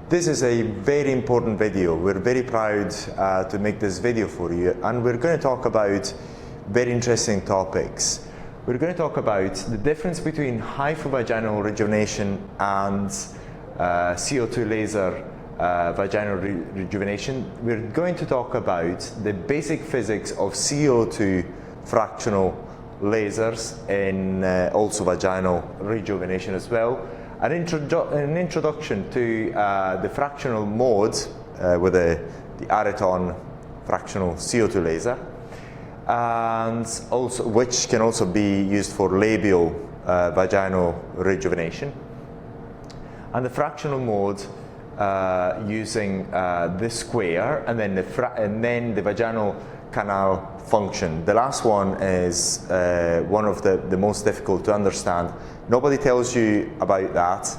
This is a very important video. We're very proud to make this video for you, and we're going to talk about very interesting topics. We're going to talk about the difference between hyphovaginal rejuvenation and CO2 laser vaginal rejuvenation. We're going to talk about the basic physics of CO2 fractional lasers in also vaginal rejuvenation as well. An introduction to the fractional mode with the Araton fractional CO2 laser, and also which can also be used for labial vaginal rejuvenation, and the fractional mode using the square and then the vaginal canal function. The last one is one of the most difficult to understand. Nobody tells you about that.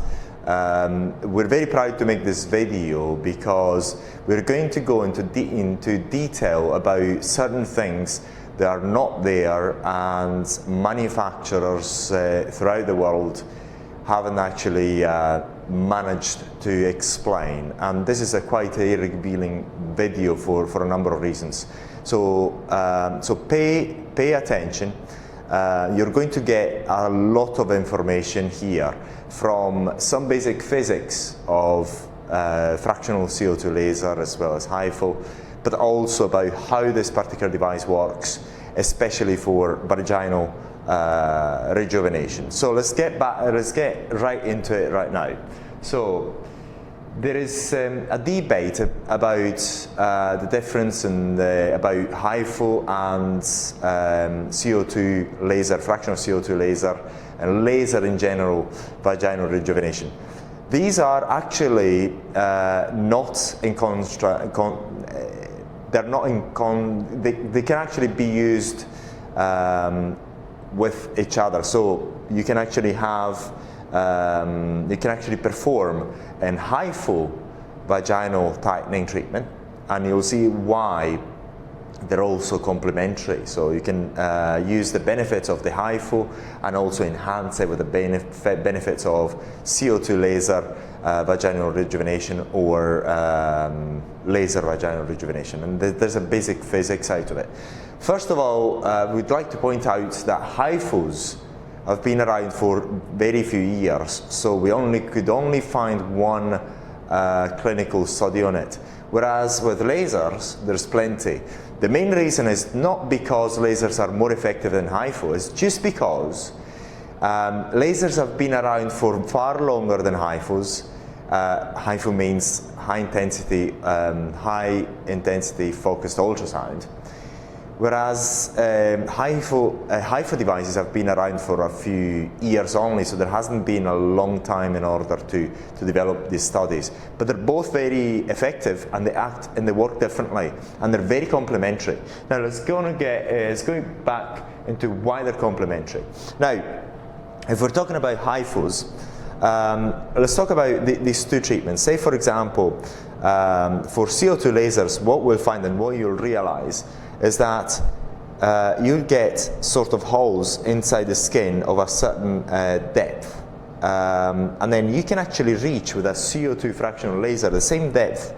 We're very proud to make this video because we're going to go into detail about certain things that are not there, and manufacturers throughout the world haven't actually managed to explain. And this is quite a revealing video for a number of reasons. So pay attention. You're going to get a lot of information here, from some basic physics of fractional CO2 laser as well as HIFO, but also about how this particular device works, especially for vaginal rejuvenation. So let's get right into it right now. So there is a debate about the difference about HIFO and CO2 laser, fractional CO2 laser, and laser in general, vaginal rejuvenation. These are actually not in they can actually be used with each other. So you can actually perform an HIFO vaginal tightening treatment, and you'll see why they're also complementary. So you can use the benefits of the HIFO and also enhance it with the benefits of CO2 laser vaginal rejuvenation or laser vaginal rejuvenation. And there's a basic physics side to it. First of all, we'd like to point out that HIFOs have been around for very few years, so we could only find one clinical study on it. Whereas with lasers, there's plenty. The main reason is not because lasers are more effective than HIFO, it's just because lasers have been around for far longer than HIFOs. HIFO means high intensity focused ultrasound. Whereas HIFO devices have been around for a few years only, so there hasn't been a long time in order to develop these studies. But they're both very effective, and they act and they work differently, and they're very complementary. Now let's go back into why they're complementary. Now, if we're talking about HIFOs, let's talk about these two treatments. Say, for example, for CO2 lasers, what we'll find and what you'll realize is that you'll get sort of holes inside the skin of a certain depth, and then you can actually reach with a CO2 fractional laser the same depth,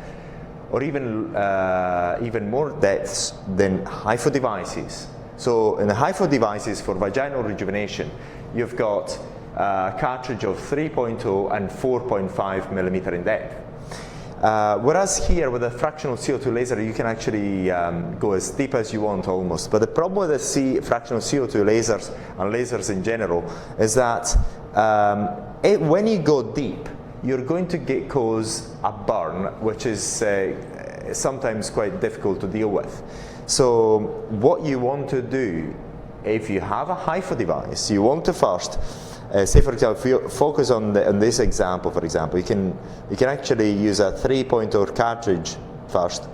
or even more depths than HIFO devices. So in the HIFO devices for vaginal rejuvenation, you've got a cartridge of 3.0 and 4.5 millimeter in depth. Whereas here with a fractional CO2 laser, you can actually go as deep as you want almost. But the problem with the fractional CO2 lasers and lasers in general is that when you go deep, you're going to cause a burn, which is sometimes quite difficult to deal with. So what you want to do, if you have a HIFO device, you want to first say, for example, if you focus on this example, for example, you can actually use a 3.0 cartridge first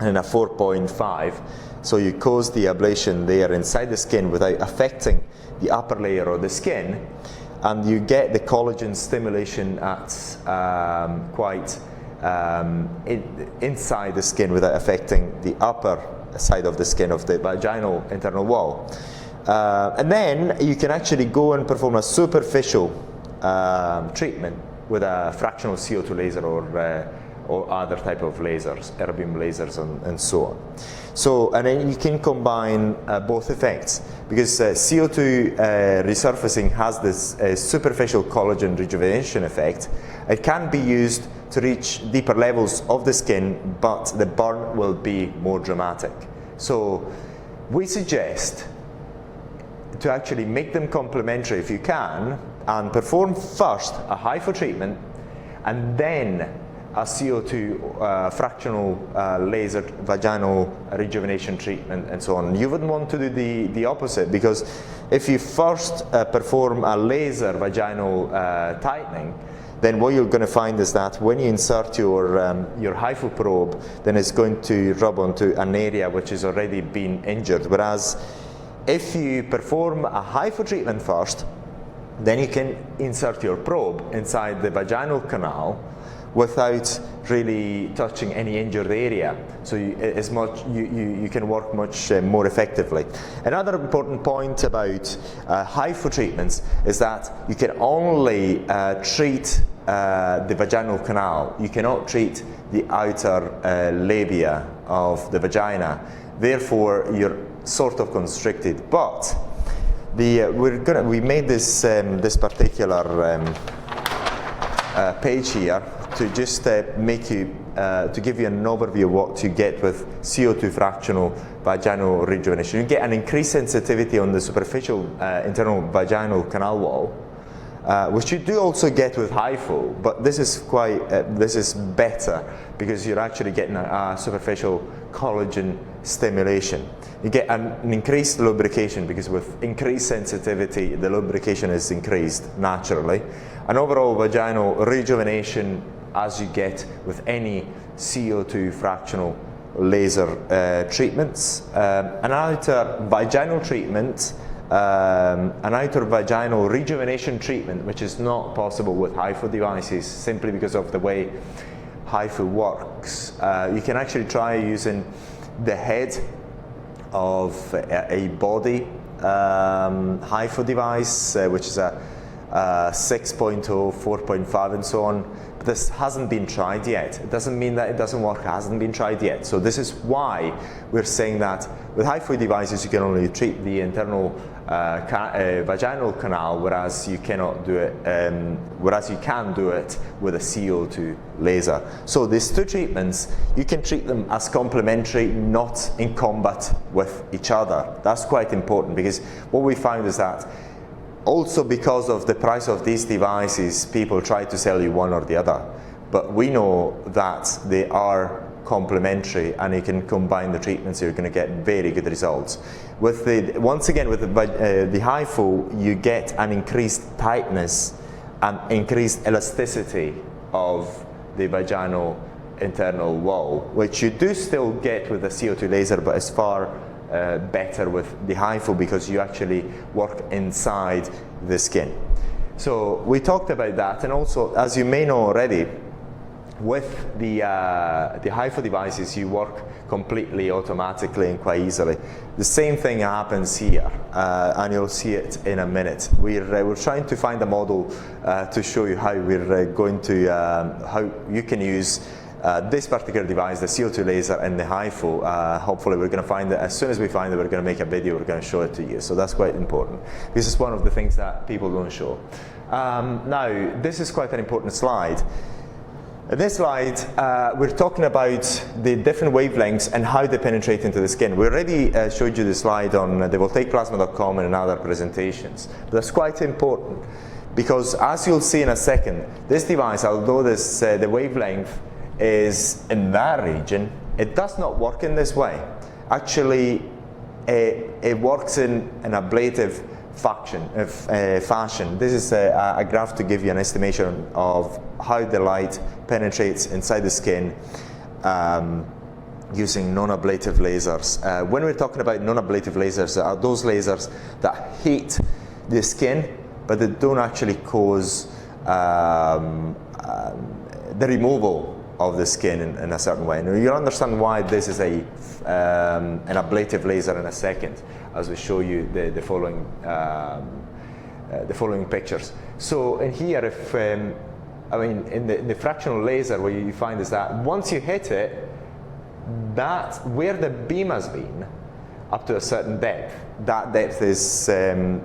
and a 4.5. So you cause the ablation there inside the skin without affecting the upper layer of the skin, and you get the collagen stimulation at inside the skin without affecting the upper side of the skin of the vaginal internal wall. And then you can actually go and perform a superficial treatment with a fractional CO2 laser or other type of lasers, air beam lasers and so on. So, and then you can combine both effects, because CO2 resurfacing has this superficial collagen rejuvenation effect. It can be used to reach deeper levels of the skin, but the burn will be more dramatic. So we suggest to actually make them complementary if you can, and perform first a HIFU treatment and then a CO2 fractional laser vaginal rejuvenation treatment and so on. You wouldn't want to do the opposite, because if you first perform a laser vaginal tightening, then what you're going to find is that when you insert your HIFU probe, then it's going to rub onto an area which has already been injured. Whereas if you perform a HIFU treatment first, then you can insert your probe inside the vaginal canal without really touching any injured area. So you can work much more effectively. Another important point about HIFU treatments is that you can only treat the vaginal canal. You cannot treat the outer labia of the vagina. Therefore, you're sort of constricted. But we made this particular page here to just make you to give you an overview of what you get with CO2 fractional vaginal rejuvenation. You get an increased sensitivity on the superficial internal vaginal canal wall, which you do also get with HIFU, but this is better because you're actually getting a superficial collagen stimulation. You get an increased lubrication, because with increased sensitivity, the lubrication is increased naturally. An overall vaginal rejuvenation, as you get with any CO2 fractional laser treatments. An outer vaginal treatment, an outer vaginal rejuvenation treatment, which is not possible with HIFU devices simply because of the way HIFU works. You can actually try using the head of a body HIFU device, which is a 6.0, 4.5 and so on. But this hasn't been tried yet. It doesn't mean that it doesn't work, it hasn't been tried yet. So this is why we're saying that with HIFU devices you can only treat the internal vaginal canal, whereas you cannot do it, whereas you can do it with a CO2 laser. So these two treatments, you can treat them as complementary, not in combat with each other. That's quite important, because what we found is that also because of the price of these devices, people try to sell you one or the other. But we know that they are complementary and you can combine the treatments, you're going to get very good results. Once again, with the HIFU, you get an increased tightness and increased elasticity of the vaginal internal wall, which you do still get with the CO2 laser, but it's far better with the HIFU because you actually work inside the skin. So we talked about that, and also, as you may know already, with the HIFU devices you work completely automatically and quite easily. The same thing happens here, and you'll see it in a minute. We're trying to find a model to show you how we're going to how you can use this particular device, the CO2 laser and the HIFU. Hopefully we're going to find it. As soon as we find it, we're going to make a video, we're going to show it to you. So that's quite important. This is one of the things that people don't show. Now, this is quite an important slide. In this slide, we're talking about the different wavelengths and how they penetrate into the skin. We already showed you the slide on thevoltaicplasma.com and in other presentations. But that's quite important because, as you'll see in a second, this device, although the wavelength is in that region, it does not work in this way. Actually, it works in an ablative fashion. This is a graph to give you an estimation of how the light penetrates inside the skin using non-ablative lasers. When we're talking about non-ablative lasers, are those lasers that heat the skin, but they don't actually cause the removal of the skin in a certain way. Now, you'll understand why this is an ablative laser in a second, as we show you the following pictures. So in here, I mean, in the fractional laser, what you find is that once you hit it, that where the beam has been, up to a certain depth, that depth is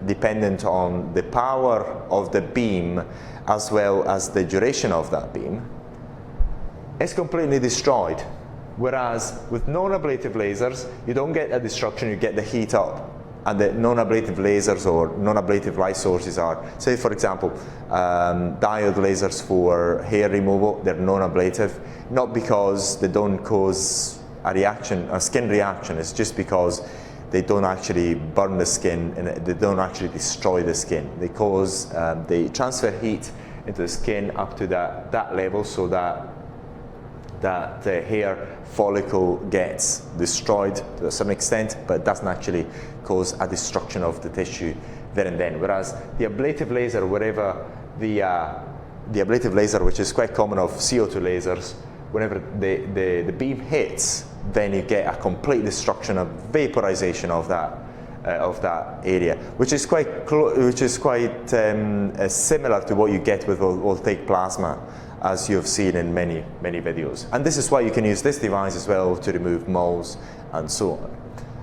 dependent on the power of the beam as well as the duration of that beam. It's completely destroyed. Whereas with non-ablative lasers, you don't get a destruction, you get the heat up. And the non-ablative lasers or non-ablative light sources are, say for example, diode lasers for hair removal, they're non-ablative, not because they don't cause a reaction, a skin reaction, it's just because they don't actually burn the skin and they don't actually destroy the skin. They cause, they transfer heat into the skin up to that level so that the hair follicle gets destroyed to a certain extent, but it doesn't actually cause a destruction of the tissue there and then. Whereas the ablative laser, wherever the ablative laser, which is quite common of CO2 lasers, whenever the beam hits, then you get a complete destruction, a vaporization of that area, which is quite similar to what you get with voltaic plasma, as you have seen in many videos. And this is why you can use this device as well to remove moles and so on,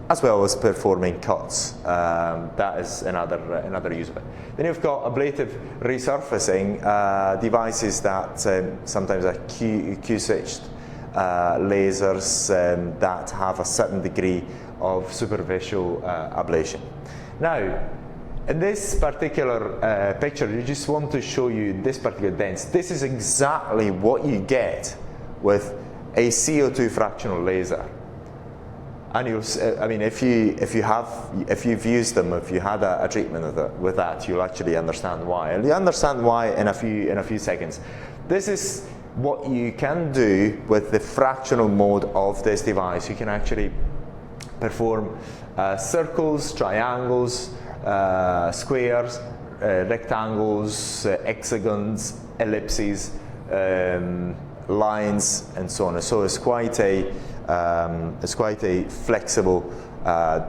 as well as performing cuts. That is another use of it. Then you've got ablative resurfacing devices that sometimes are Q-switched lasers that have a certain degree of superficial ablation. Now, in this particular picture, you just want to show you this particular dents. This is exactly what you get with a CO2 fractional laser. And I mean, if you've used them, if you had a treatment with that, you'll actually understand why. And you understand why in a few seconds. This is what you can do with the fractional mode of this device. You can actually perform circles, triangles, squares, rectangles, hexagons, ellipses, lines, and so on. So it's quite a flexible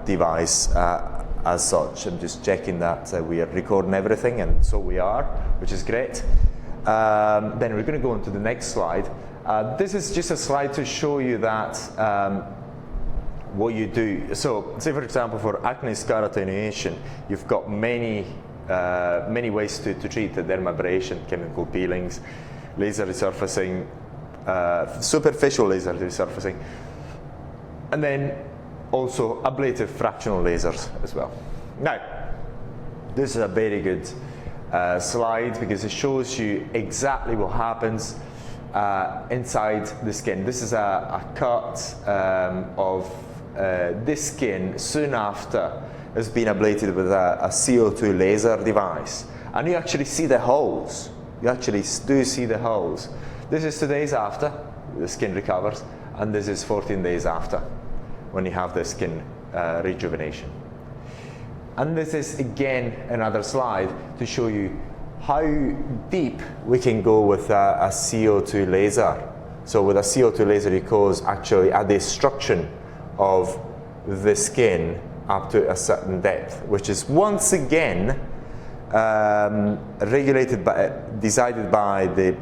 device as such. I'm just checking that we are recording everything, and so we are, which is great. Then we're going to go on to the next slide. This is just a slide to show you that what you do. So, say for example, for acne scar attenuation, you've got many ways to treat the dermabrasion: chemical peelings, laser resurfacing, superficial laser resurfacing, and then also ablative fractional lasers as well. Now, this is a very good slide because it shows you exactly what happens inside the skin. This is a cut of this skin soon after it's been ablated with a CO2 laser device, and you actually see the holes. You actually do see the holes. This is 2 days after the skin recovers, and this is 14 days after when you have the skin rejuvenation. And this is again another slide to show you how deep we can go with a CO2 laser. So with a CO2 laser, it causes actually a destruction of the skin up to a certain depth, which is once again decided by the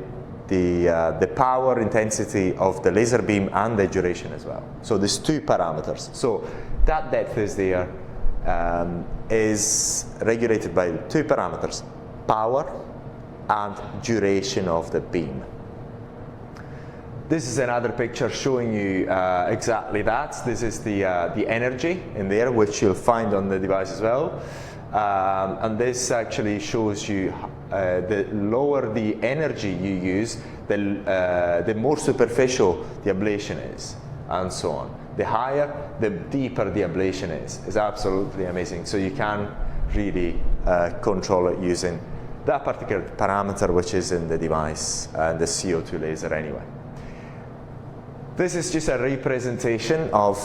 power intensity of the laser beam and the duration as well. So there's two parameters. So that depth is there, is regulated by two parameters: power and duration of the beam. This is another picture showing you exactly that. This is the energy in there, which you'll find on the device as well. And this actually shows you the lower the energy you use, the more superficial the ablation is, and so on. The higher, the deeper the ablation is. It's absolutely amazing. So you can really control it using that particular parameter which is in the device and the CO2 laser anyway. This is just a representation of,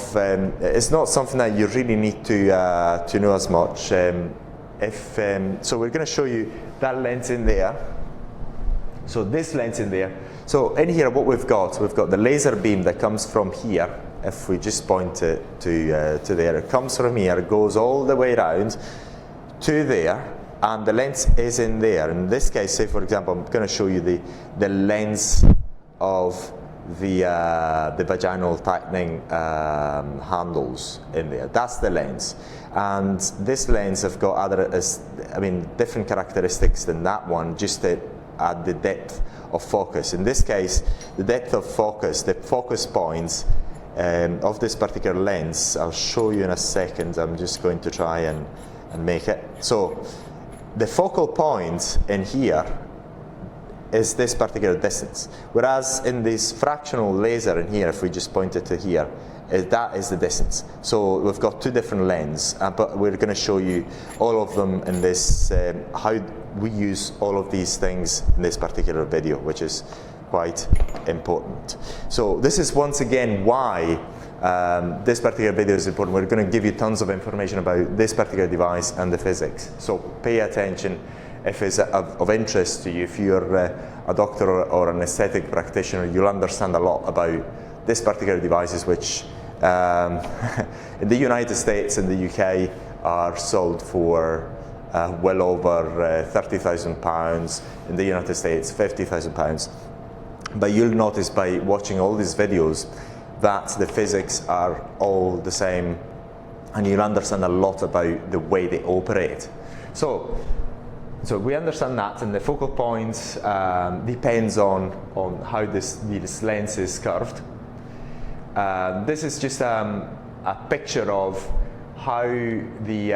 it's not something that you really need to know as much. So we're going to show you that lens in there. So this lens in there. So in here what we've got the laser beam that comes from here. If we just point it to there, it comes from here, goes all the way around to there, and the lens is in there. In this case, say for example, I'm going to show you the lens of the vaginal tightening handles in there. That's the lens, and this lens have got other, different characteristics than that one, just at the depth of focus. In this case, the depth of focus, the focus points of this particular lens, I'll show you in a second. I'm just going to try and make it. So the focal point in here is this particular distance, whereas in this fractional laser in here, if we just point it to here, that is the distance. So we've got two different lenses, but we're going to show you all of them in this, how we use all of these things in this particular video, which is quite important. So this is once again why this particular video is important. We're going to give you tons of information about this particular device and the physics. So pay attention if it's of interest to you. If you're a doctor or an aesthetic practitioner, you'll understand a lot about this particular devices, which in the United States and the UK are sold for well over £30,000. In the United States, £50,000. But you'll notice by watching all these videos that the physics are all the same, and you'll understand a lot about the way they operate. So we understand that, and the focal points depends on how this lens is curved. This is just a picture of how the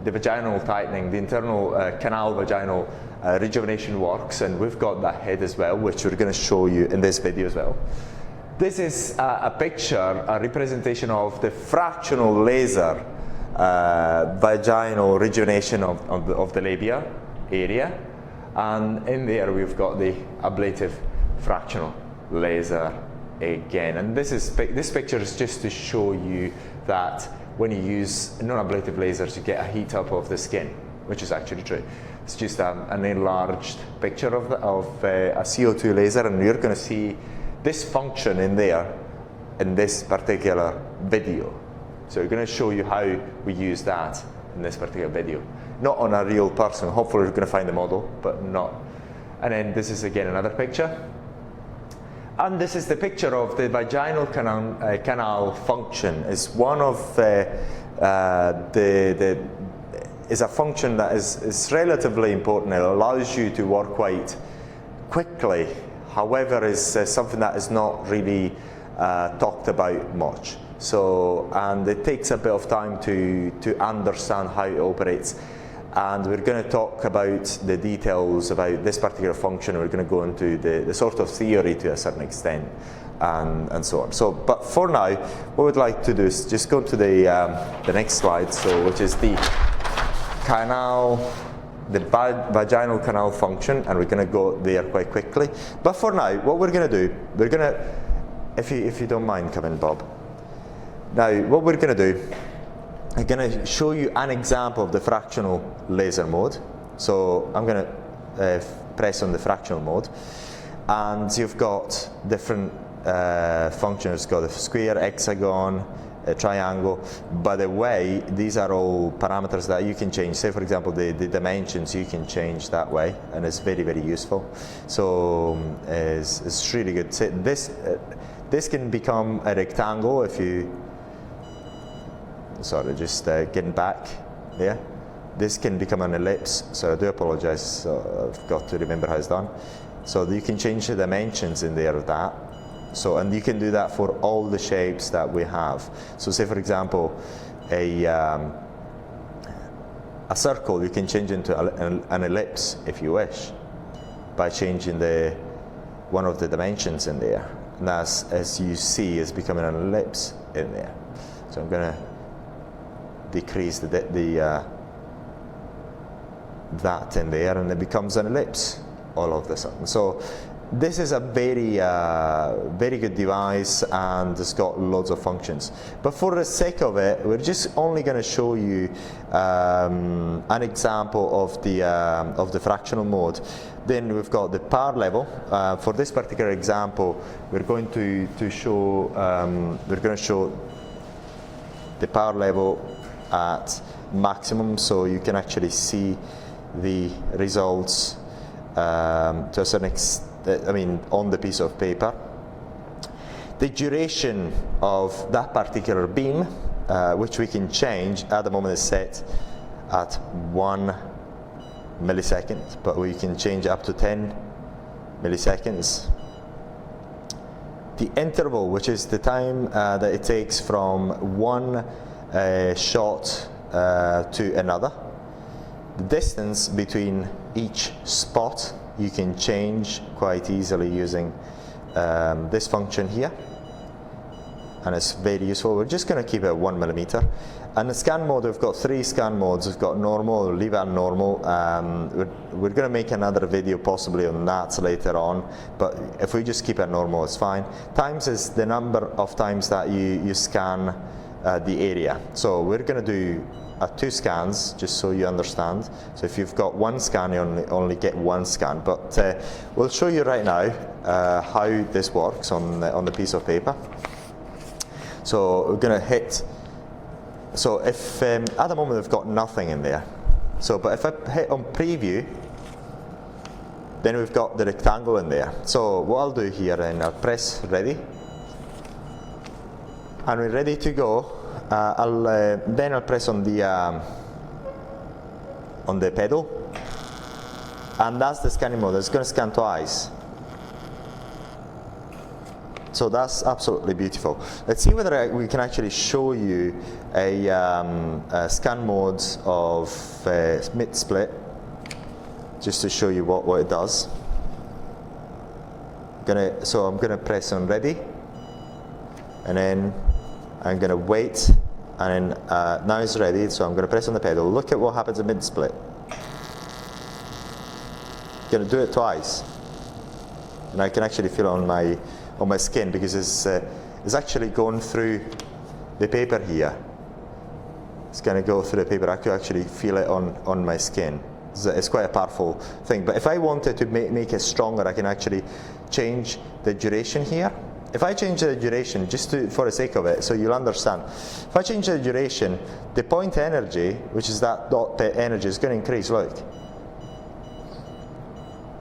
vaginal tightening, the internal canal vaginal rejuvenation works, and we've got that head as well, which we're going to show you in this video as well. This is a picture, a representation of the fractional laser vaginal rejuvenation of the labia area, and in there we've got the ablative fractional laser again. And this picture is just to show you that when you use non-ablative lasers, you get a heat up of the skin, which is actually true. It's just an enlarged picture of a CO2 laser, and you're going to see this function in there in this particular video. So we're going to show you how we use that in this particular video. Not on a real person. Hopefully we're going to find the model, but not. And then this is again another picture. And this is the picture of the vaginal canal function. It's one of is a function that is relatively important. It allows you to work quite quickly. However, is something that is not really talked about much. So, and it takes a bit of time to understand how it operates. And we're going to talk about the details about this particular function. We're going to go into the sort of theory to a certain extent, and so on. So, but for now, what we'd like to do is just go to the next slide. So, which is the vaginal canal function, and we're going to go there quite quickly. But for now, what we're going to do, we're going to, if you don't mind, come in, Bob. Now, what we're going to do, I'm going to show you an example of the fractional laser mode. So I'm going to press on the fractional mode, and you've got different functions. You've got a square, hexagon, a triangle. By the way, these are all parameters that you can change. Say for example, the dimensions you can change that way, and it's very, very useful. So it's really good. So this can become a rectangle if you, sorry, just getting back there. This can become an ellipse, so I do apologize, so I've got to remember how it's done. So you can change the dimensions in there of that. So, and you can do that for all the shapes that we have. So say for example, a circle, you can change into an ellipse if you wish, by changing one of the dimensions in there. And that's, as you see, is becoming an ellipse in there. So I'm going to decrease that in there, and it becomes an ellipse all of a sudden. So this is a very very good device, and it's got loads of functions. But for the sake of it, we're just only going to show you an example of the fractional mode. Then we've got the power level. For this particular example, we're going to show the power level at maximum, so you can actually see the results to a certain extent, I mean, on the piece of paper. The duration of that particular beam, which we can change at the moment, is set at 1 millisecond, but we can change up to 10 milliseconds. The interval, which is the time that it takes from one shot to another. The distance between each spot you can change quite easily using this function here, and it's very useful. We're just going to keep it at 1 millimeter. And the scan mode, we've got 3 scan modes. We've got normal, leave it at normal. We're going to make another video possibly on that later on, but if we just keep it normal, it's fine. Times is the number of times that you scan the area. So we're going to do 2 scans, just so you understand. So if you've got 1 scan, you only get 1 scan. But we'll show you right now how this works on the piece of paper. So we're going to hit. So if at the moment we've got nothing in there. So, but if I hit on preview, then we've got the rectangle in there. So what I'll do here, and I'll press ready, and we're ready to go. Then I'll press on the pedal, and that's the scanning mode. It's going to scan twice. So that's absolutely beautiful. Let's see whether we can actually show you a scan mode of mid-split, just to show you what it does. So I'm going to press on ready, and then I'm going to wait, and then now it's ready, so I'm going to press on the pedal. Look at what happens in mid-split. Going to do it twice, and I can actually feel it on my skin, because it's actually going through the paper here. It's going to go through the paper. I can actually feel it on my skin. It's quite a powerful thing. But if I wanted to make it stronger, I can actually change the duration here. If I change the duration, just for the sake of it, so you'll understand. If I change the duration, the point energy, which is that dot energy, is going to increase. Look.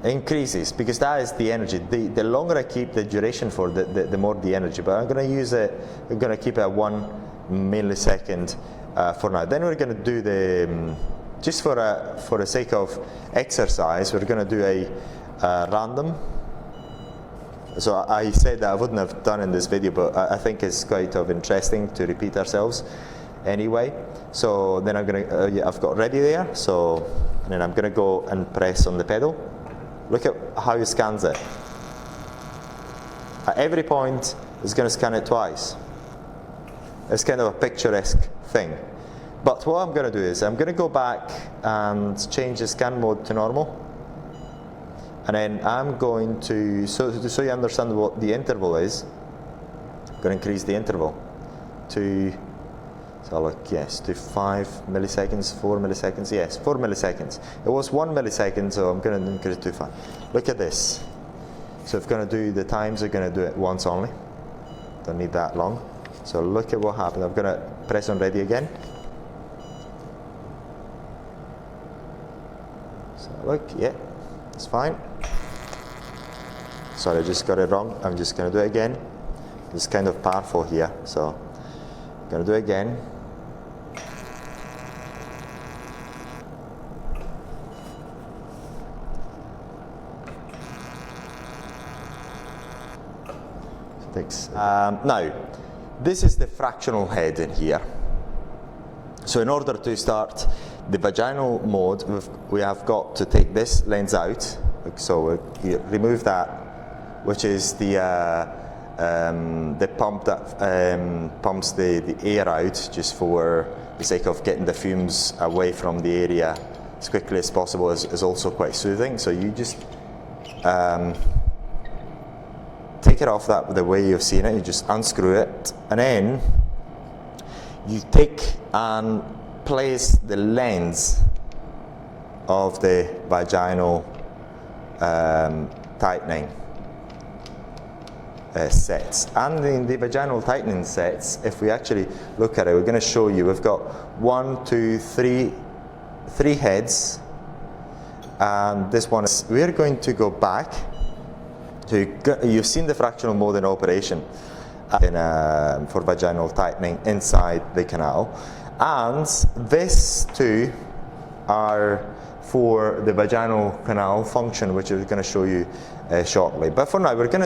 Increases, because that is the energy. The longer I keep the duration for, the more the energy. But I'm going to use it. I'm going to keep it at 1 millisecond for now. Then we're going to do the just for the sake of exercise. We're going to do a random. So I said that I wouldn't have done in this video, but I think it's quite interesting to repeat ourselves anyway. So then I'm going to. I've got ready there. So and then I'm going to go and press on the pedal. Look at how he scans it. At every point, he's going to scan it twice. It's kind of a picturesque thing. But what I'm going to do is, I'm going to go back and change the scan mode to normal. And then I'm going to, so you understand what the interval is, I'm going to increase the interval to, so look, yes, to 5 milliseconds, 4 milliseconds, yes, 4 milliseconds. It was 1 millisecond, so I'm going to increase it to 5. Look at this. So if I'm going to do the times, I'm going to do it once only. Don't need that long. So look at what happened. I'm going to press on ready again. So look, yeah, it's fine. Sorry, I just got it wrong. I'm just going to do it again. It's kind of powerful here, so I'm going to do it again. Now, this is the fractional head in here. So in order to start the vaginal mode, we have got to take this lens out. So we remove that, which is the pump that pumps the air out, just for the sake of getting the fumes away from the area as quickly as possible, is also quite soothing. So you just take it off the way you've seen it. You just unscrew it, and then you take and place the lens of the vaginal tightening sets. And in the vaginal tightening sets, if we actually look at it, we're going to show you, we've got 1, 2, 3 heads, and this one is, we're going to go back to, you've seen the fractional mode in operation for vaginal tightening inside the canal, and these two are for the vaginal canal function, which we're going to show you shortly. But for now, we're just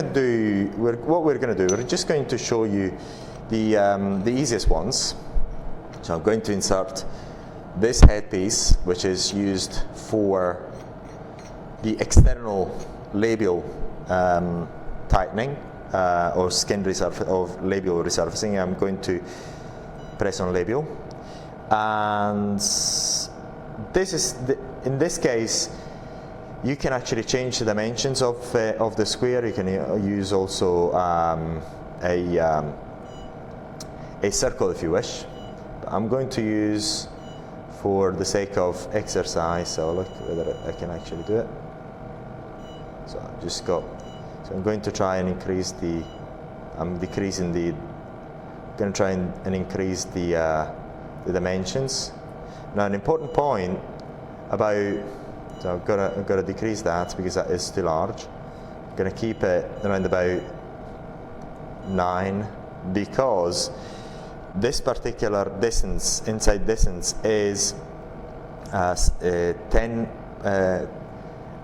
going to show you the easiest ones. So I'm going to insert this headpiece, which is used for the external labial tightening or skin labial resurfacing. I'm going to press on labial, and this is in this case you can actually change the dimensions of the square. You can use also a circle if you wish. But I'm going to use, for the sake of exercise, so look whether I can actually do it. So I've just got, so I'm going to try and increase the, I'm going to try and increase the dimensions. Now an important point about, so I've got to decrease that because that is too large. I'm going to keep it around about 9, because this particular distance, inside distance, is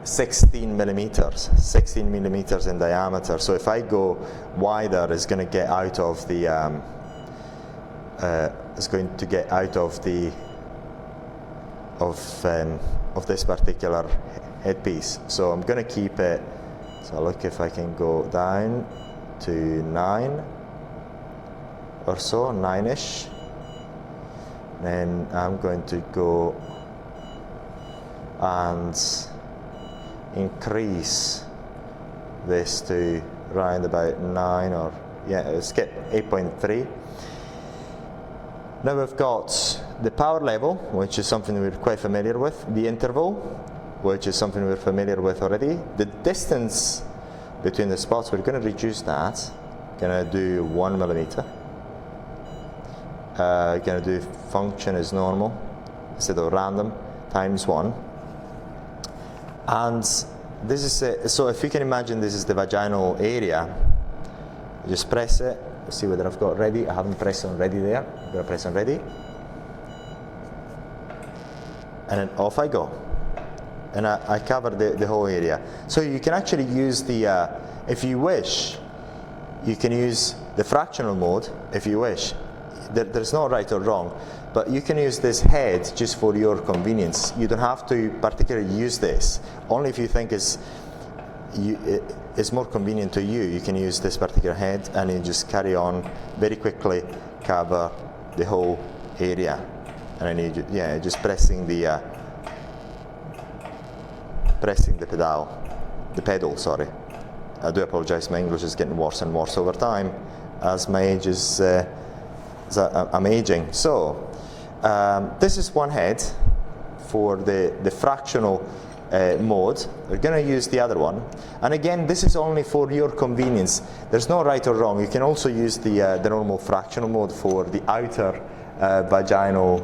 16 millimeters in diameter. So if I go wider, it's going to get out of the of this particular headpiece. So I'm going to keep it, so look if I can go down to 9 or so, 9ish. Then I'm going to go and increase this to around about 9, or yeah, let's get 8.3. Now we've got the power level, which is something we're quite familiar with, the interval, which is something we're familiar with already, the distance between the spots, we're going to reduce that, going to do 1 millimeter. Going to do function as normal instead of random, times 1. And this is so if you can imagine, this is the vaginal area. Just press it. Let's see whether I've got ready. I haven't pressed on ready there. I'm going to press on ready, and then off I go, and I cover the whole area. So you can actually use the if you wish, you can use the fractional mode if you wish. There's no right or wrong, but you can use this head just for your convenience. You don't have to particularly use this. Only if you think it's more convenient to you, you can use this particular head, and you just carry on very quickly, cover the whole area, and then you just pressing the pedal. Sorry, I do apologize. My English is getting worse and worse over time as my age is. I'm aging. So this is one head for the fractional mode. We're going to use the other one, and again, this is only for your convenience. There's no right or wrong. You can also use the normal fractional mode for the outer vaginal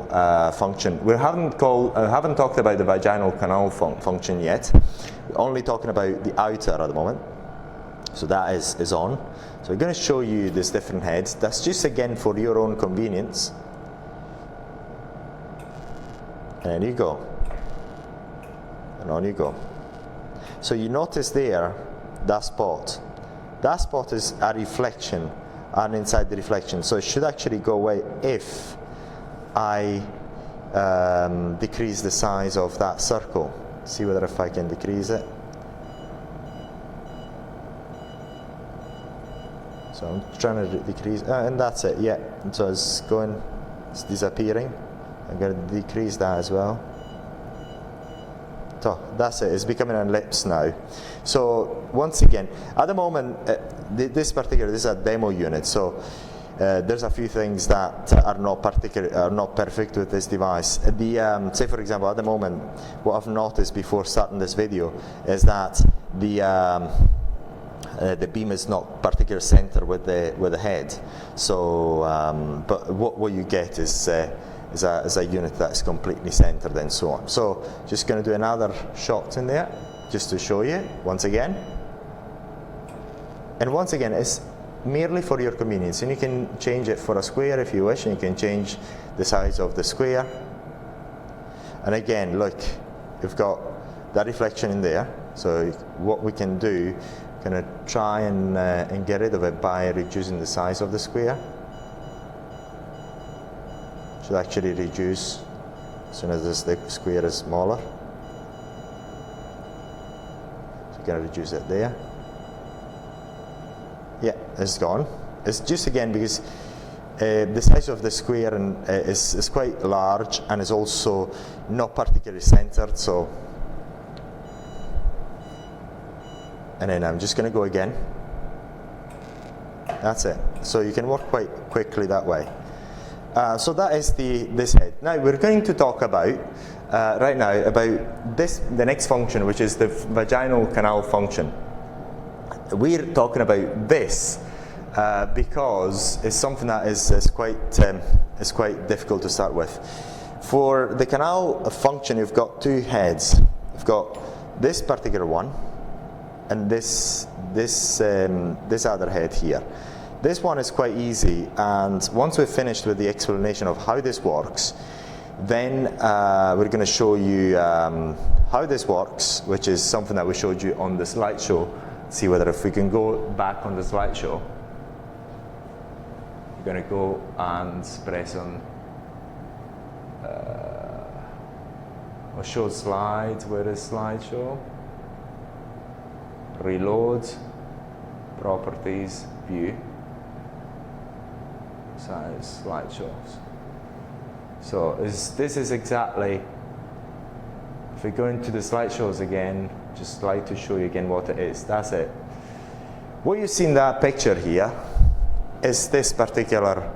function. We haven't talked about the vaginal canal function yet. We're only talking about the outer at the moment. So that is on. So we're going to show you these different heads. That's just again for your own convenience. And you go. And on you go. So you notice there, that spot. That spot is a reflection, and inside the reflection. So it should actually go away if I decrease the size of that circle. See whether if I can decrease it. So I'm trying to decrease, and that's it, yeah. So it's going, it's disappearing. I'm going to decrease that as well. So that's it, it's becoming an ellipse now. So once again, at the moment, this is a demo unit, so there's a few things that are not perfect with this device. Say for example, at the moment, what I've noticed before starting this video is that the beam is not particularly centered with the head. So, but what you get is a unit that's completely centered and so on. So, just going to do another shot in there, just to show you once again. And once again, it's merely for your convenience, and you can change it for a square if you wish, and you can change the size of the square. And again, look, you've got that reflection in there. So what we can do, gonna try and get rid of it by reducing the size of the square. Should actually reduce as soon as the square is smaller. So you're gonna reduce it there. Yeah, it's gone. It's just again because the size of the square is quite large and is also not particularly centered. So, and then I'm just going to go again. That's it. So you can work quite quickly that way. So that is this head. Now we're going to talk about right now about the next function, which is the vaginal canal function. We're talking about this because it's something that is quite difficult to start with. For the canal function, you've got two heads. You've got this particular one and this other head here. This one is quite easy, and once we've finished with the explanation of how this works, then we're going to show you how this works, which is something that we showed you on the slideshow. See whether if we can go back on the slideshow. We're going to go and press on or show slides. Where is slideshow? Reload, properties, view, size, slideshows. So this is exactly, if we go into the slideshows again, just like to show you again what it is. That's it. What you see in that picture here is this particular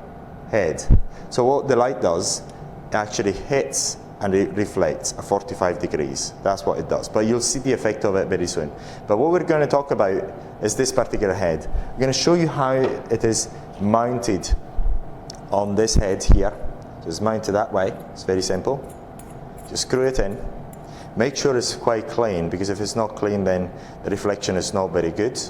head. So what the light does, it actually hits and it reflects at 45 degrees. That's what it does. But you'll see the effect of it very soon. But what we're going to talk about is this particular head. I'm going to show you how it is mounted on this head here. So it's mounted that way. It's very simple. Just screw it in. Make sure it's quite clean, because if it's not clean, then the reflection is not very good.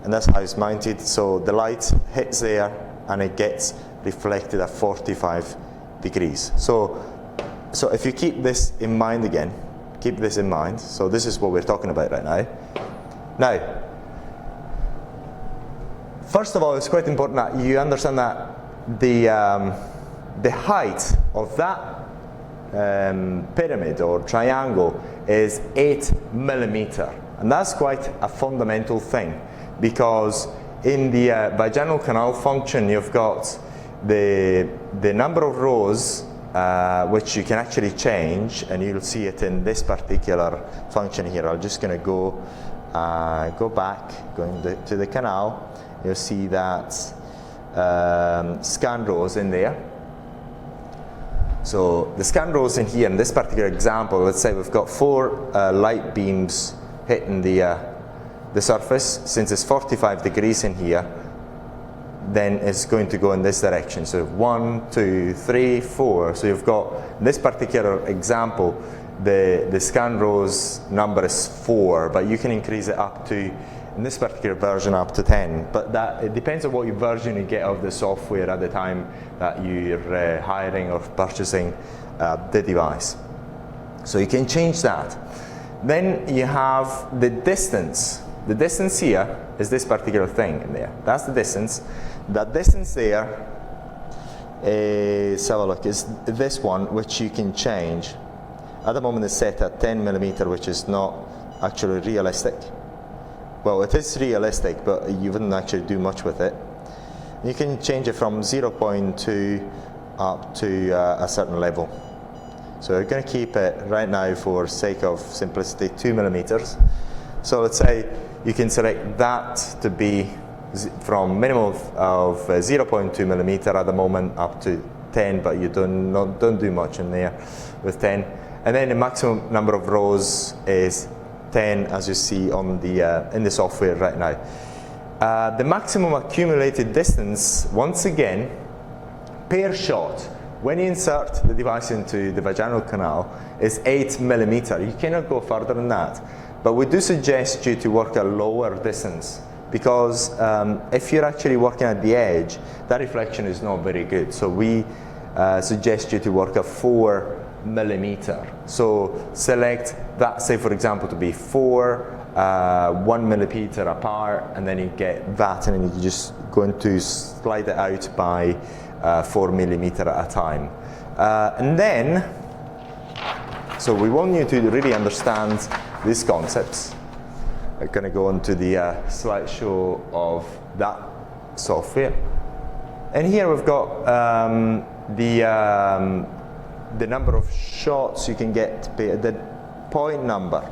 And that's how it's mounted. So the light hits there and it gets reflected at 45 degrees. So if you keep this in mind again, keep this in mind. So this is what we're talking about right now. Now, first of all, it's quite important that you understand that the height of that pyramid or triangle is 8 millimeter, and that's quite a fundamental thing, because in the vaginal canal function you've got the number of rows which you can actually change, and you'll see it in this particular function here. I'm just going to go back, going to the canal. You'll see that scan rows in there. So the scan rows in here, in this particular example, let's say we've got 4 light beams hitting the surface. Since it's 45 degrees in here, then it's going to go in this direction. So 1, 2, 3, 4. So you've got, in this particular example, the scan rows number is 4, but you can increase it up to, in this particular version, up to 10. But that, it depends on what version you get of the software at the time that you're hiring or purchasing the device. So you can change that. Then you have the distance. The distance here is this particular thing in there. That's the distance. That distance there is, have a look, is this one, which you can change. At the moment it's set at 10 millimeter, which is not actually realistic. Well, it is realistic, but you wouldn't actually do much with it. You can change it from 0.2 up to a certain level. So we're going to keep it right now, for sake of simplicity, 2 millimeters. So let's say you can select that to be from minimum of 0.2 millimeter at the moment up to 10, but you don't do much in there with 10. And then the maximum number of rows is 10 as you see on the in the software right now. The maximum accumulated distance, once again, per shot, when you insert the device into the vaginal canal, is 8 millimeter. You cannot go further than that. But we do suggest you to work a lower distance, because if you're actually working at the edge, that reflection is not very good. So we suggest you to work a 4 millimeter. So select that, say for example, to be 4, 1 millimeter apart, and then you get that, and then you're just going to slide it out by 4 millimeter at a time. And then, so we want you to really understand these concepts. I'm going to go into the slideshow of that software. And here we've got the number of shots you can get, the point number,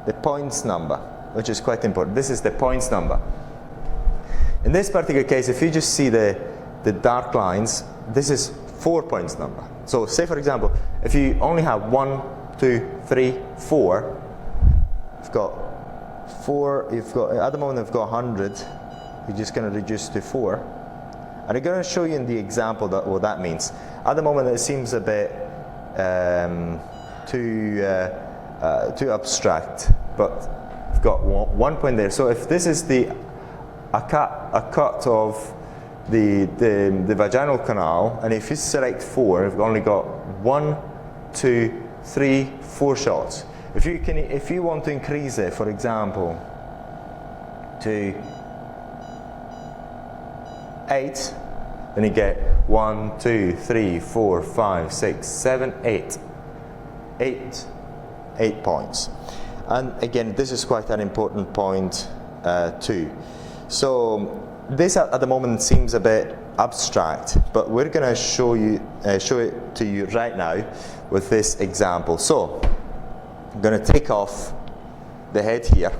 the points number, which is quite important. This is the points number. In this particular case, if you just see the dark lines, this is 4 points number. So say for example, if you only have 1, 2, 3, 4, you've got 4, at the moment you've got 100, you're just going to reduce to 4. And I'm going to show you in the example what that means. At the moment it seems a bit too abstract, but I've got 1 point there. So if this is a cut of the vaginal canal, and if you select 4, you've only got 1, 2, 3, 4 shots. If you want to increase it, for example, to 8, then you get 1, 2, 3, 4, 5, 6, 7, 8. 8 points. And again, this is quite an important point too. So this at the moment seems a bit abstract, but we're going to show it to you right now with this example. So I'm going to take off the head here.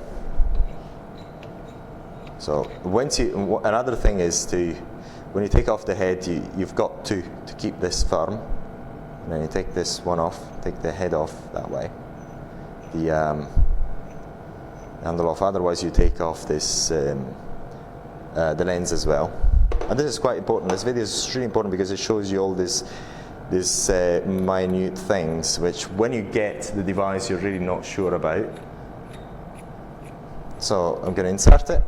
So another thing is when you take off the head, you've got to keep this firm, and then you take this one off, take the head off that way, the handle off. Otherwise, you take off this the lens as well. And this is quite important. This video is really important because it shows you all these minute things, which when you get the device, you're really not sure about. So I'm going to insert it,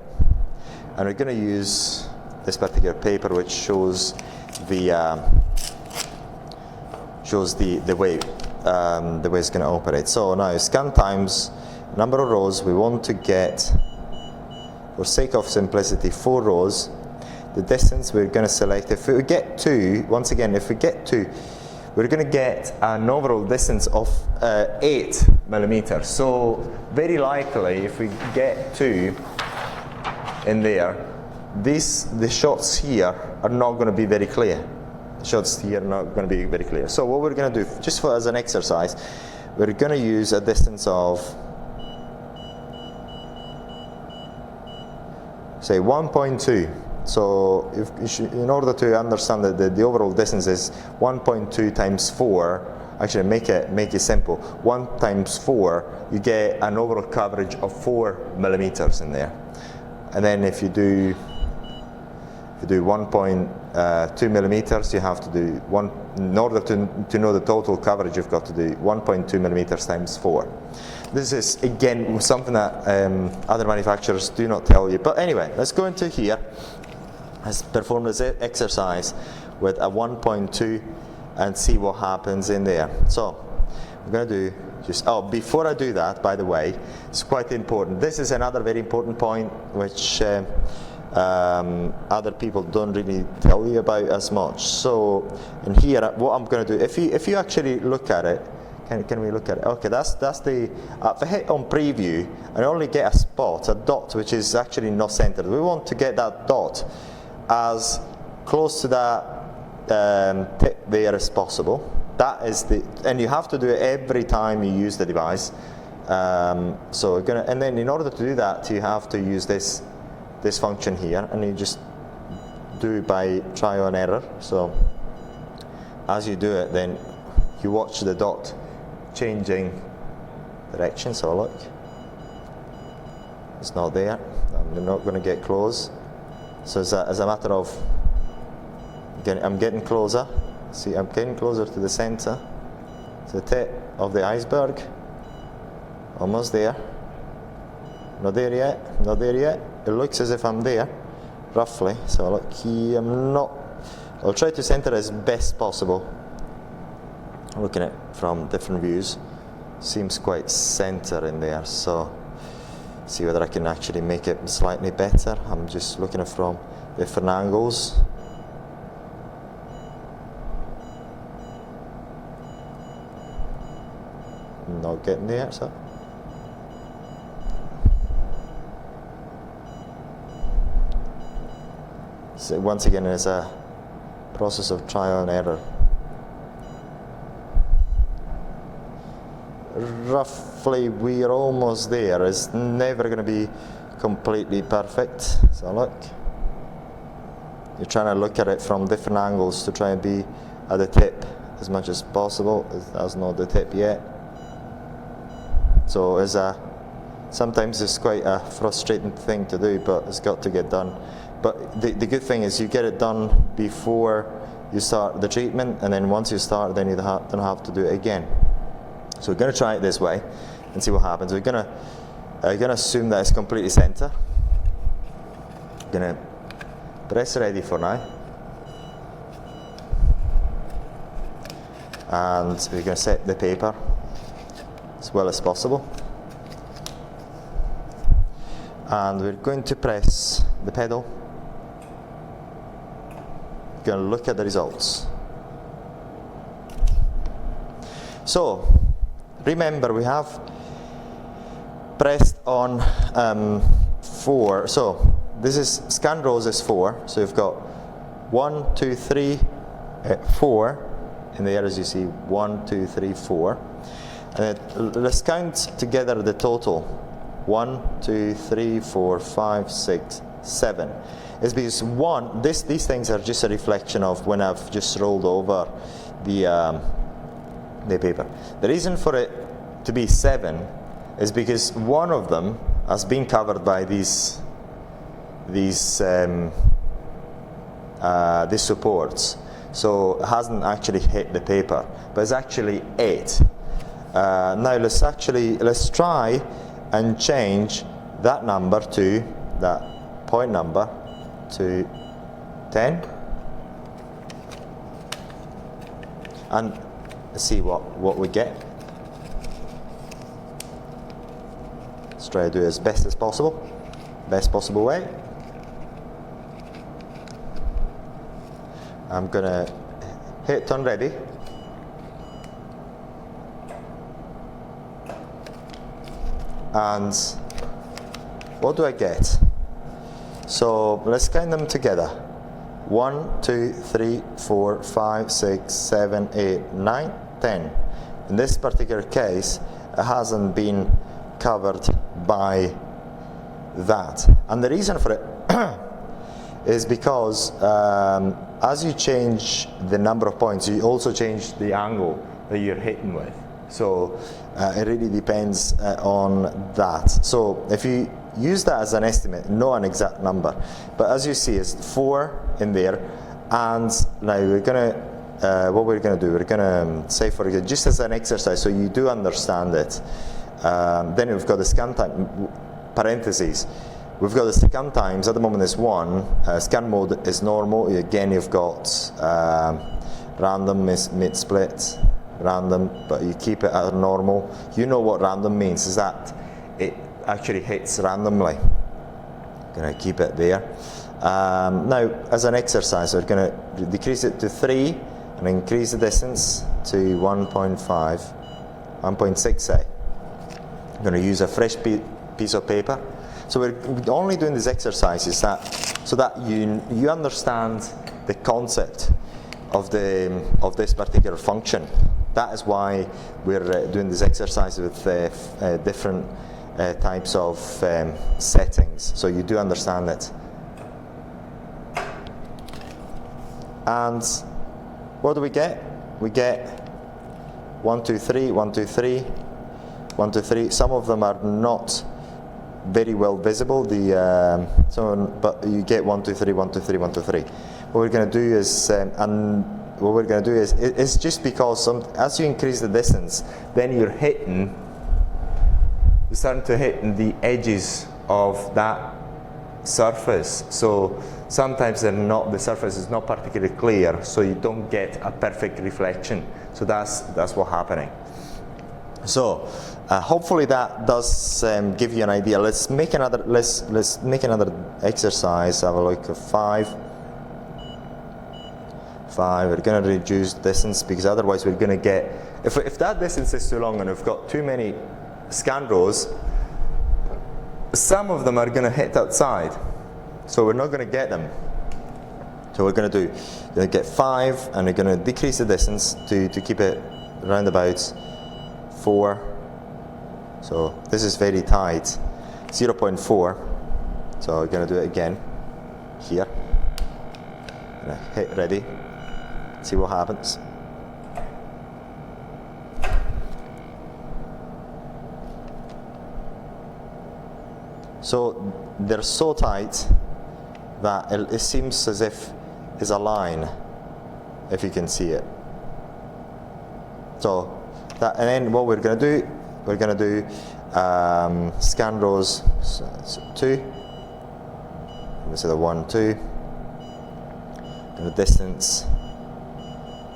and we're going to use this particular paper, which shows the way it's going to operate. So now scan times number of rows. We want to get, for sake of simplicity, 4 rows. The distance we're going to select, if we get 2, once again, if we get 2, we're going to get an overall distance of 8 millimeters. So very likely, if we get 2 in there, the shots here are not going to be very clear. The shots here are not going to be very clear. So what we're going to do, just as an exercise, we're going to use a distance of, say, 1.2. So in order to understand that the overall distance is 1.2 times 4, actually make it simple. 1 times 4, you get an overall coverage of 4 millimeters in there. And then if you do 1.2 millimeters, you have to do in order to know the total coverage, you've got to do 1.2 millimeters times 4. This is again something that other manufacturers do not tell you. But anyway, let's go into here. Let's perform this exercise with a 1.2 and see what happens in there. So I'm going to do before I do that, by the way, it's quite important. This is another very important point which other people don't really tell you about as much. So in here, what I'm going to do, if you actually look at it, can we look at it? Okay, that's the. If I hit on preview, I only get a spot, a dot, which is actually not centered. We want to get that dot as close to that tip there as possible. That is and you have to do it every time you use the device. So we're gonna, and then in order to do that, you have to use this function here, and you just do it by trial and error. So as you do it, then you watch the dot changing direction. So look, It's not there. I'm not going to get close. So as a matter of, I'm getting closer. See, I'm getting closer to the center, to the tip of the iceberg. Almost there. Not there yet. Not there yet. It looks as if I'm there, roughly. So look here. I'm not. I'll try to center as best possible. Looking at it from different views, seems quite center in there. So see whether I can actually make it slightly better. I'm just looking at it from different angles. Not getting there, so. So once again, it's a process of trial and error. Roughly, we're almost there. It's never going to be completely perfect. So look, you're trying to look at it from different angles to try and be at the tip as much as possible. That's not the tip yet. So sometimes it's quite a frustrating thing to do, but it's got to get done. But the good thing is you get it done before you start the treatment, and then once you start, then you don't have to do it again. So we're going to try it this way and see what happens. We're going to assume that it's completely center. We're going to press ready for now. And we're going to set the paper as well as possible. And we're going to press the pedal. We're going to look at the results. So, remember we have pressed on 4. So, this is scan rows is 4. So you've got 1, 2, 3, 4 in there, as you see. 1, 2, 3, 4. And let's count together the total. 1, 2, 3, 4, 5, 6, 7. It's because these things are just a reflection of when I've just rolled over the paper. The reason for it to be 7 is because one of them has been covered by these supports, so it hasn't actually hit the paper, but it's actually 8. Now let's try and change that number to that point number to 10, and let's see what we get. Let's try to do it as best as possible, best possible way. I'm gonna hit turn ready. And what do I get? So let's count them together. 1, 2, 3, 4, 5, 6, 7, 8, 9, 10. In this particular case, it hasn't been covered by that. And the reason for it is because as you change the number of points, you also change the angle that you're hitting with. So it really depends on that. So if you use that as an estimate, not an exact number, but as you see, it's 4 in there. And now we're gonna, what we're gonna do, we're gonna say, for example, just as an exercise, so you do understand it. Then we've got the scan time, parentheses. We've got the scan times, at the moment it's 1. Scan mode is normal. Again, you've got random is mid-split, random, but you keep it at normal. You know what random means, is that it actually hits randomly. Gonna keep it there. Now, as an exercise, we're gonna decrease it to 3 and increase the distance to 1.5, 1.6 say. I'm gonna use a fresh piece of paper. So we're only doing these exercises so that you understand the concept of this particular function. That is why we're doing this exercise with different types of settings, so you do understand it. And what do we get? We get 1, 2, 3, 1, 2, 3, 1, 2, 3. Some of them are not very well visible. But you get 1, 2, 3, 1, 2, 3, 1, 2, 3. What we're going to do is, it's just because as you increase the distance, then you're starting to hit the edges of that surface. So sometimes the surface is not particularly clear, so you don't get a perfect reflection. So that's what's happening. So hopefully that does give you an idea. Let's make another exercise. Have a look at 5. We're going to reduce distance, because otherwise we're going to get, if that distance is too long and we've got too many scan rows, some of them are going to hit outside, so we're not going to get them. So we're going to get 5, and we're going to decrease the distance to keep it around about 4. So this is very tight, 0.4. So we're going to do it again here. Hit ready. See what happens. So they're so tight that it seems as if it's a line, if you can see it. So that, and then what we're going to do, scan rows 2. This is the 1, 2, and the distance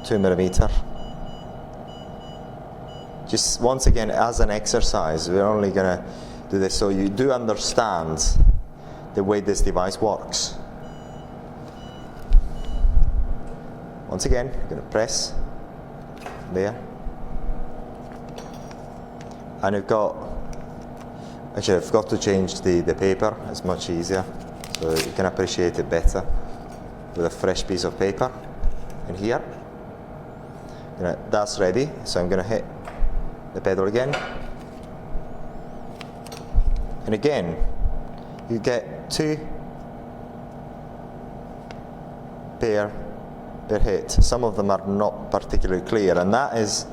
2 millimeter. Just once again, as an exercise, we're only going to do this so you do understand the way this device works. Once again, you're going to press there, and you've got, actually I've got to change the paper. It's much easier, so you can appreciate it better with a fresh piece of paper in here. That's ready, so I'm going to hit the pedal again, and again you get 2 per hit. Some of them are not particularly clear, and that is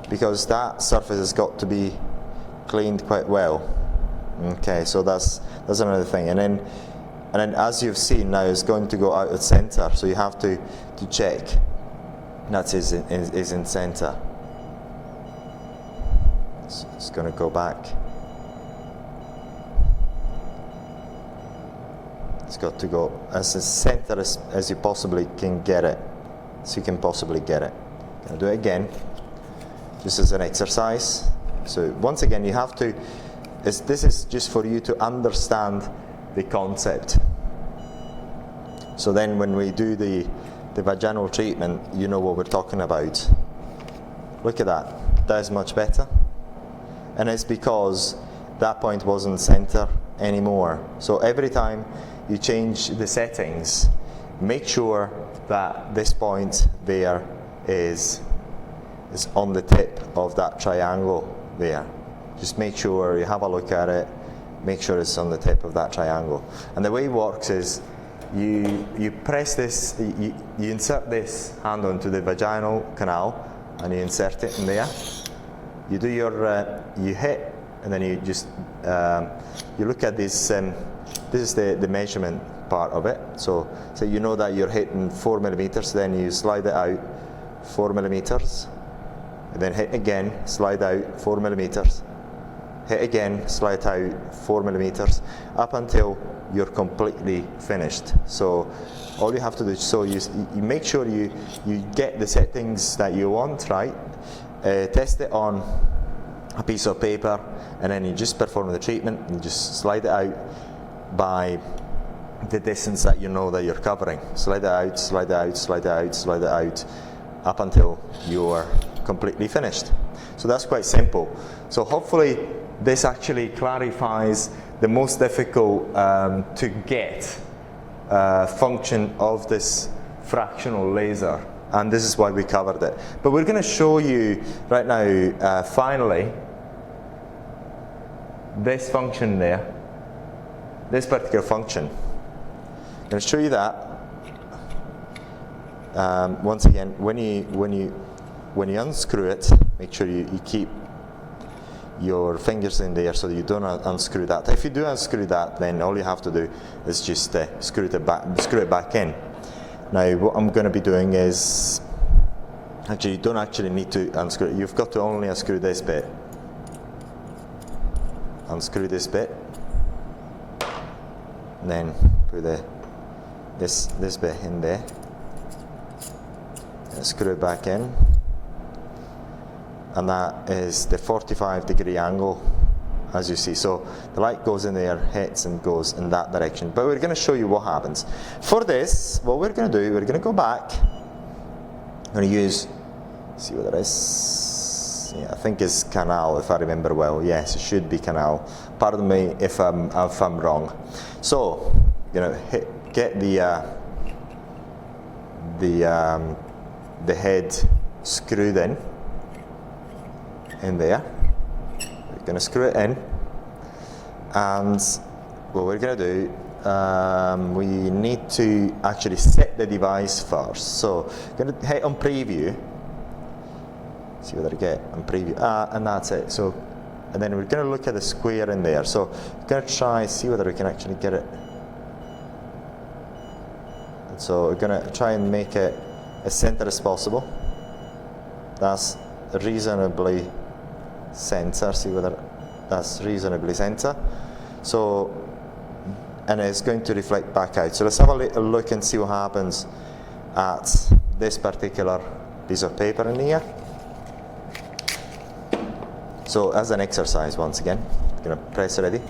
because that surface has got to be cleaned quite well. Okay, so that's another thing. And then as you've seen now, it's going to go out of center, so you have to check that is in center. So it's going to go back. It's got to go as center as you possibly can get it. So you can possibly get it. Going to do it again, just as an exercise. So once again, you have to. This is just for you to understand the concept. So then, when we do the vaginal treatment, you know what we're talking about. Look at that. That is much better, and it's because that point wasn't center anymore. So every time you change the settings, make sure that this point there is on the tip of that triangle there. Just make sure you have a look at it, make sure it's on the tip of that triangle. And the way it works is you press this, you insert this hand onto the vaginal canal, and you insert it in there. You do your, you hit, and then you just, you look at this, this is the measurement part of it. So you know that you're hitting 4 millimeters, then you slide it out 4 millimeters, and then hit again, slide out 4 millimeters, hit again, slide out 4 millimeters, up until you're completely finished. So all you have to do, so you make sure you get the settings that you want, right? Test it on a piece of paper, and then you just perform the treatment and just slide it out by the distance that you know that you're covering. Slide it out, slide it out, slide it out, slide it out, up until you're completely finished. So that's quite simple. So hopefully this actually clarifies the most difficult to get function of this fractional laser, and this is why we covered it. But we're going to show you right now, finally, this function there, this particular function. I'm going to show you that. Once again, when you unscrew it, make sure you your fingers in there so that you don't unscrew that. If you do unscrew that, then all you have to do is just screw it back in. Now what I'm going to be doing is, actually you don't actually need to unscrew it, you've got to only unscrew this bit. Unscrew this bit, and then put this bit in there, and screw it back in. And that is the 45-degree angle, as you see. So the light goes in there, hits and goes in that direction. But we're going to show you what happens. For this, what we're going to do, we're going to go back. I'm going to use, see what it is. Yeah, I think it's canal, if I remember well. Yes, it should be canal. Pardon me if I'm wrong. So, get the head screwed in there. We're going to screw it in, and what we're going to do, we need to actually set the device first. So I'm going to hit on preview, see what I get on preview, and that's it. So, and then we're going to look at the square in there. So we're going to try see whether we can actually get it. And so we're going to try and make it as center as possible. That's reasonably center, see whether that's reasonably center. So, and it's going to reflect back out. So let's have a little look and see what happens at this particular piece of paper in here. So as an exercise, once again, I'm going to press ready.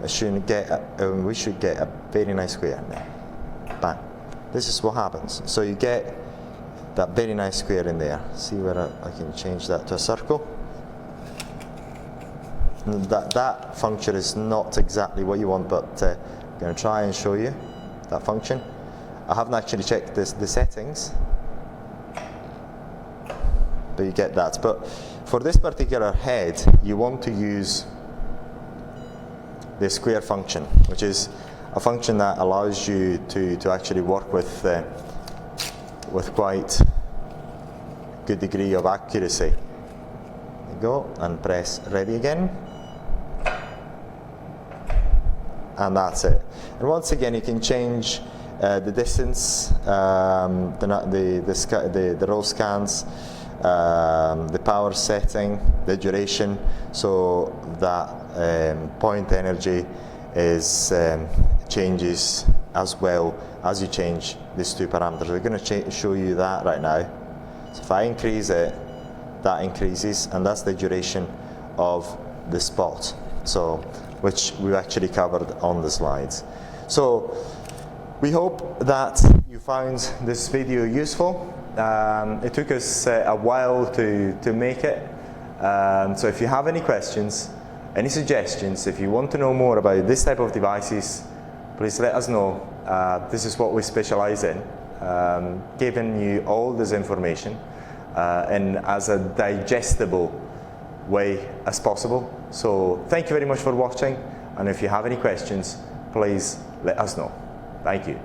We should get a very nice square in there. Bang. This is what happens. So you get that very nice square in there. See whether I can change that to a circle. And that function is not exactly what you want, but I'm going to try and show you that function. I haven't actually checked the settings, but you get that. But for this particular head, you want to use the square function, which is a function that allows you to actually work with quite good degree of accuracy. There you go, and press ready again, and that's it. And once again, you can change the distance, the roll scans, the power setting, the duration, so that point energy is changes as well as you change these two parameters. We're going to show you that right now. So if I increase it, that increases, and that's the duration of the spot, so which we actually covered on the slides. So we hope that you found this video useful. It took us a while to make it, so if you have any questions, any suggestions, if you want to know more about this type of devices, please let us know. This is what we specialize in, giving you all this information in as a digestible way as possible. So thank you very much for watching, and if you have any questions, please let us know. Thank you.